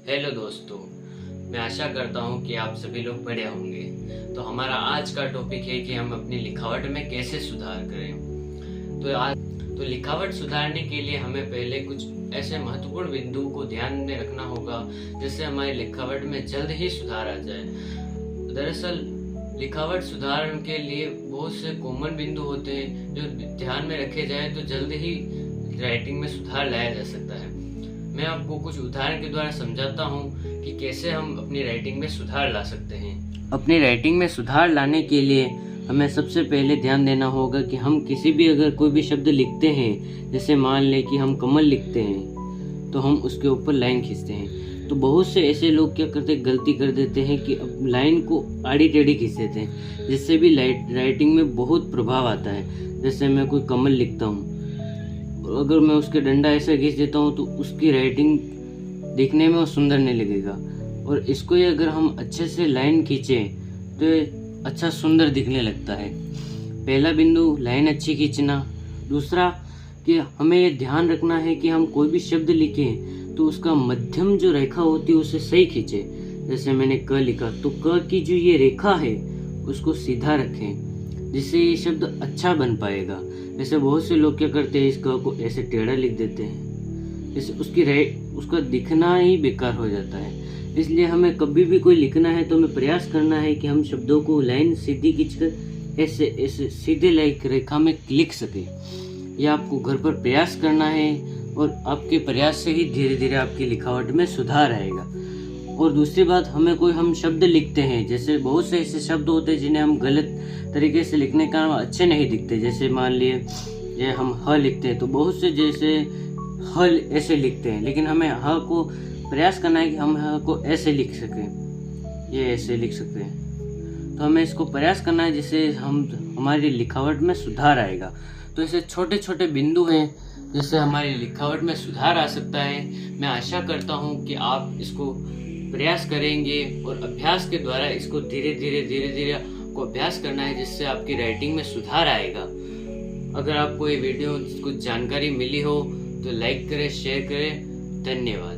Hello दोस्तों, मैं आशा करता हूँ कि आप सभी लोग बढ़िया होंगे। तो हमारा आज का टॉपिक है कि हम अपनी लिखावट में कैसे सुधार करें। तो लिखावट सुधारने के लिए हमें पहले कुछ ऐसे महत्वपूर्ण बिंदुओं को ध्यान में रखना होगा जिससे हमारी लिखावट में जल्द ही सुधार आ जाए। दरअसल लिखावट सुधारने के लिए बहुत से कॉमन बिंदु होते हैं जो ध्यान में रखे जाए तो जल्द ही राइटिंग में सुधार लाया जा सकता है। मैं आपको कुछ उदाहरण के द्वारा समझाता हूँ कि कैसे हम अपनी राइटिंग में सुधार ला सकते हैं। अपनी राइटिंग में सुधार लाने के लिए हमें सबसे पहले ध्यान देना होगा कि हम किसी भी अगर कोई भी शब्द लिखते हैं, जैसे मान लें कि हम कमल लिखते हैं तो हम उसके ऊपर लाइन खींचते हैं। तो बहुत से ऐसे लोग क्या करते हैं, गलती कर देते हैं कि अब लाइन को आड़ी टेढ़ी खींच देते हैं, जिससे भी राइटिंग में बहुत प्रभाव आता है। जैसे मैं कोई कमल लिखता हूँ, अगर मैं उसके डंडा ऐसा खींच देता हूँ तो उसकी राइटिंग दिखने में वो सुंदर नहीं लगेगा। और इसको ही अगर हम अच्छे से लाइन खींचें तो अच्छा सुंदर दिखने लगता है। पहला बिंदु लाइन अच्छी खींचना। दूसरा कि हमें ये ध्यान रखना है कि हम कोई भी शब्द लिखें तो उसका मध्यम जो रेखा होती है उसे सही खींचें। जैसे मैंने क लिखा तो क की जो ये रेखा है उसको सीधा रखें, जिससे ये शब्द अच्छा बन पाएगा। जैसे बहुत से लोग क्या करते हैं, इस क को ऐसे टेढ़ा लिख देते हैं, जैसे उसका दिखना ही बेकार हो जाता है। इसलिए हमें कभी भी कोई लिखना है तो हमें प्रयास करना है कि हम शब्दों को लाइन सीधी खींचकर ऐसे ऐसे सीधे रेखा में लिख सके। यह आपको घर पर प्रयास करना है और आपके प्रयास से ही धीरे धीरे आपकी लिखावट में सुधार आएगा। और दूसरी बात, हम शब्द लिखते हैं, जैसे बहुत से ऐसे शब्द होते हैं जिन्हें हम गलत तरीके से लिखने का अच्छे नहीं दिखते। जैसे मान लिए ये हम ह लिखते हैं तो बहुत से जैसे ह ऐसे लिखते हैं, लेकिन हमें ह को प्रयास करना है कि हम ह को ऐसे लिख सकें, ये ऐसे लिख सकते हैं। तो हमें इसको प्रयास करना है जिससे हमारी लिखावट में सुधार आएगा। तो ऐसे छोटे छोटे बिंदु हैं जिससे हमारी लिखावट में सुधार आ सकता है। मैं आशा करता हूँ कि आप इसको प्रयास करेंगे और अभ्यास के द्वारा इसको धीरे धीरे को अभ्यास करना है, जिससे आपकी राइटिंग में सुधार आएगा। अगर आपको ये वीडियो कुछ जानकारी मिली हो तो लाइक करें, शेयर करें। धन्यवाद।